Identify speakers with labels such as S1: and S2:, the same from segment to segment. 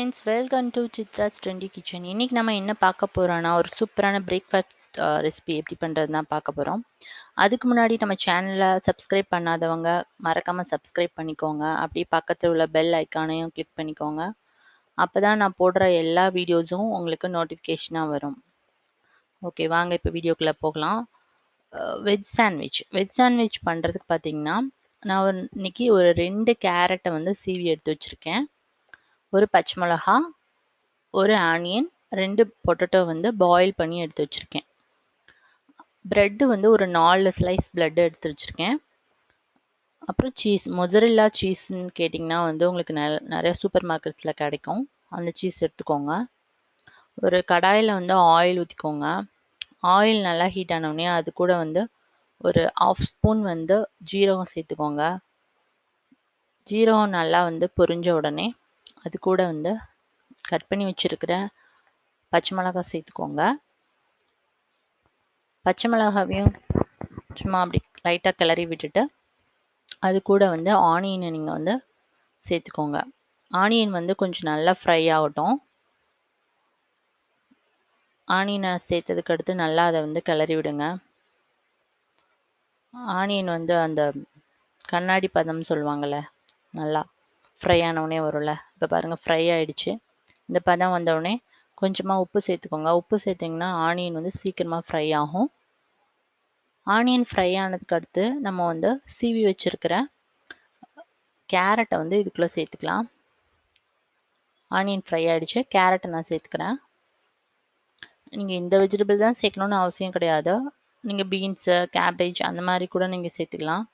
S1: Friends, welcome to Chitra's trendy kitchen. இன்னைக்கு நம்ம என்ன பார்க்க போறோம்னா, ஒரு சூப்பரான பிரேக்ஃபாஸ்ட் ரெசிபி எப்படி பண்ணுறது தான் பார்க்க போகிறோம். அதுக்கு முன்னாடி நம்ம சேனலை சப்ஸ்கிரைப் பண்ணாதவங்க மறக்காம சப்ஸ்கிரைப் பண்ணிக்கோங்க. அப்படியே பக்கத்தில் உள்ள பெல் ஐக்கானையும் கிளிக் பண்ணிக்கோங்க. அப்போ தான் நான் போடுற எல்லா வீடியோஸும் உங்களுக்கு நோட்டிஃபிகேஷனாக வரும். ஓகே, வாங்க இப்போ வீடியோக்குள்ளே போகலாம். வெஜ் சாண்ட்விச் பண்ணுறதுக்கு பார்த்தீங்கன்னா, நான் இன்னைக்கு ஒரு 2 கேரட்டை வந்து சீவி எடுத்து வச்சுருக்கேன். ஒரு பச்சை மிளகா, ஒரு ஆனியன், 2 பொட்டேட்டோ வந்து பாயில் பண்ணி எடுத்து வச்சுருக்கேன். ப்ரெட்டு வந்து ஒரு 4 ஸ்லைஸ் ப்ரெட் எடுத்து வச்சுருக்கேன். அப்புறம் மொசரெல்லா சீஸ்ன்னு கேட்டிங்கன்னா வந்து உங்களுக்கு நிறைய சூப்பர் மார்க்கெட்ஸில் கிடைக்கும். அந்த சீஸ் எடுத்துக்கோங்க. ஒரு கடாயில் வந்து ஆயில் ஊற்றிக்கோங்க. ஆயில் நல்லா ஹீட் ஆனோடனே அது கூட வந்து ஒரு 1/2 ஸ்பூன் வந்து ஜீரகம் சேர்த்துக்கோங்க. ஜீரகம் நல்லா வந்து பொரிஞ்ச உடனே அது கூட வந்து கட் பண்ணி வச்சுருக்கிற பச்சை மிளகாய் சேர்த்துக்கோங்க. பச்சை மிளகாவையும் சும்மா அப்படி லைட்டாக கிளறி விட்டுட்டு அது கூட வந்து ஆனியனை நீங்கள் வந்து சேர்த்துக்கோங்க. ஆனியன் வந்து கொஞ்சம் நல்லா ஃப்ரை ஆகட்டும். ஆனியனை சேர்த்ததுக்கு அடுத்து நல்லா அதை வந்து கிளறி விடுங்க. ஆனியன் வந்து அந்த கண்ணாடி பதம் சொல்லுவாங்கள்ல, நல்லா ஃப்ரை ஆனவுடனே வரும்ல. இப்போ பாருங்கள், ஃப்ரை ஆகிடுச்சு. இந்த பதம் வந்தவுடனே கொஞ்சமாக உப்பு சேர்த்துக்கோங்க. உப்பு சேர்த்திங்கன்னா ஆனியன் வந்து சீக்கிரமாக ஃப்ரை ஆகும். ஆனியன் ஃப்ரை ஆனதுக்கு அடுத்து நம்ம வந்து சீவி வச்சுருக்கிற கேரட்டை வந்து இதுக்குள்ளே சேர்த்துக்கலாம். ஆனியன் ஃப்ரை ஆகிடுச்சு. கேரட்டை நான் சேர்த்துக்கிறேன். நீங்கள் இந்த வெஜிடபிள் தான் சேர்க்கணுன்னு அவசியம் கிடையாது. நீங்கள் பீன்ஸு, கேபேஜ் அந்த மாதிரி கூட நீங்கள் சேர்த்துக்கலாம்.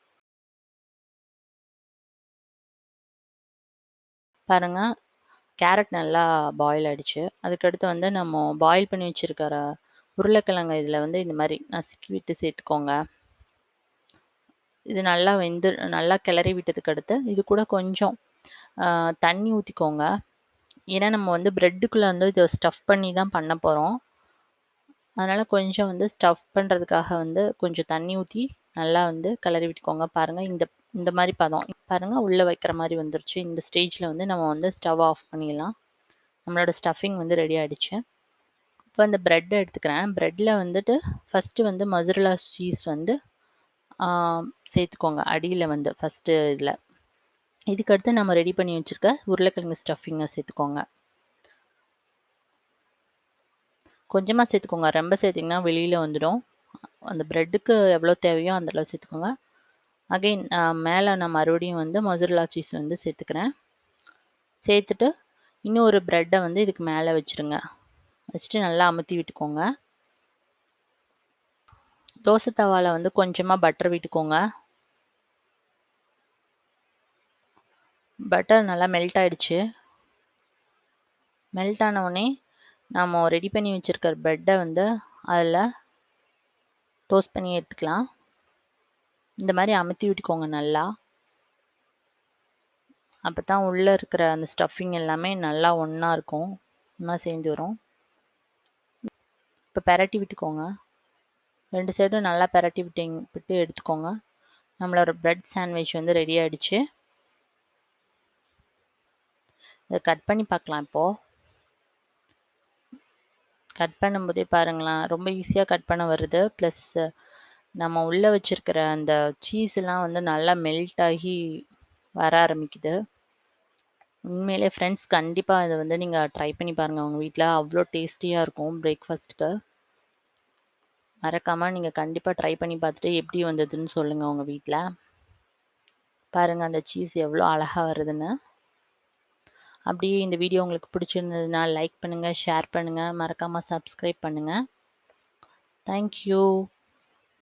S1: பாருங்கள், கேரட் நல்லா பாயில் ஆகிடுச்சு. அதுக்கடுத்து வந்து நம்ம பாயில் பண்ணி வச்சுருக்கிற உருளைக்கிழங்கு இதில் வந்து இந்த மாதிரி நசுக்கி விட்டு சேர்த்துக்கோங்க. இது நல்லா கிளறி விட்டதுக்கு அடுத்து இது கூட கொஞ்சம் தண்ணி ஊற்றிக்கோங்க. ஏன்னா நம்ம வந்து ப்ரெட்டுக்குள்ளே வந்து இதை ஸ்டஃப் பண்ணி தான் பண்ண போகிறோம். அதனால் கொஞ்சம் வந்து ஸ்டஃப் பண்ணுறதுக்காக வந்து கொஞ்சம் தண்ணி ஊற்றி நல்லா வந்து கிளறி விட்டுக்கோங்க. பாருங்கள், இந்த மாதிரி பதம் பாருங்கள், உள்ளே வைக்கிற மாதிரி வந்துருச்சு. இந்த ஸ்டேஜில் வந்து நம்ம வந்து ஸ்டவ் ஆஃப் பண்ணிடலாம். நம்மளோட ஸ்டஃபிங் வந்து ரெடி ஆகிடுச்சு. இப்போ அந்த ப்ரெட்டை எடுத்துக்கிறேன். ப்ரெட்டில் வந்துட்டு ஃபஸ்ட்டு வந்து மொசரெல்லா சீஸ் வந்து சேர்த்துக்கோங்க அடியில் வந்து ஃபஸ்ட்டு இதில். இதுக்கடுத்து நம்ம ரெடி பண்ணி வச்சுருக்க உருளைக்கிழங்கு ஸ்டஃபிங்கை சேர்த்துக்கோங்க. கொஞ்சமாக சேர்த்துக்கோங்க. ரொம்ப சேர்த்திங்கன்னா வெளியில் வந்துடும். அந்த ப்ரெட்டுக்கு எவ்வளோ தேவையோ அந்த அளவு சேர்த்துக்கோங்க. அகைன் மேலே நான் மறுபடியும் வந்து மொசரெல்லா சீஸ் வந்து சேர்த்துக்கிறேன். சேர்த்துட்டு இன்னும் ஒரு ப்ரெட்டை வந்து இதுக்கு மேலே வச்சுருங்க. வச்சுட்டு நல்லா அமுத்தி விட்டுக்கோங்க. தோசை தவாவில் வந்து கொஞ்சமாக பட்டர் விட்டுக்கோங்க. பட்டர் நல்லா மெல்ட் ஆகிடுச்சு. மெல்ட் ஆனவுடனே நம்ம ரெடி பண்ணி வச்சுருக்கிற ப்ரெட்டை வந்து அதில் டோஸ்ட் பண்ணி எடுத்துக்கலாம். இந்த மாதிரி அமுத்தி விட்டுக்கோங்க நல்லா. அப்போ தான் உள்ளே இருக்கிற அந்த ஸ்டஃபிங் எல்லாமே நல்லா ஒன்றா இருக்கும், ஒன்றா சேர்ந்து வரும். இப்போ பெரட்டி விட்டுக்கோங்க. 2 சைடும் நல்லா பெரட்டி விட்டு எடுத்துக்கோங்க. நம்மளோட ப்ரெட் சாண்ட்விச் வந்து ரெடி ஆகிடுச்சு. இதை கட் பண்ணி பார்க்கலாம். இப்போது கட் பண்ணும்போதே பாருங்களேன், ரொம்ப ஈஸியாக கட் பண்ண வருது. ப்ளஸ் நம்ம உள்ளே வச்சுருக்கிற அந்த சீஸ்லாம் வந்து நல்லா மெல்ட் ஆகி வர ஆரம்பிக்குது. உண்மையிலே ஃப்ரெண்ட்ஸ், கண்டிப்பாக இதை வந்து நீங்கள் ட்ரை பண்ணி பாருங்கள் உங்கள் வீட்டில். அவ்வளோ டேஸ்டியாக இருக்கும் பிரேக்ஃபாஸ்ட்டுக்கு. மறக்காமல் நீங்கள் கண்டிப்பாக ட்ரை பண்ணி பார்த்துட்டு எப்படி வந்ததுன்னு சொல்லுங்கள் உங்கள் வீட்டில். பாருங்கள் அந்த சீஸ் எவ்வளோ அழகாக வருதுன்னு. அப்படியே இந்த வீடியோ உங்களுக்கு பிடிச்சிருந்ததுன்னா லைக் பண்ணுங்கள், ஷேர் பண்ணுங்கள், மறக்காமல் சப்ஸ்கிரைப் பண்ணுங்கள். தேங்க்யூ.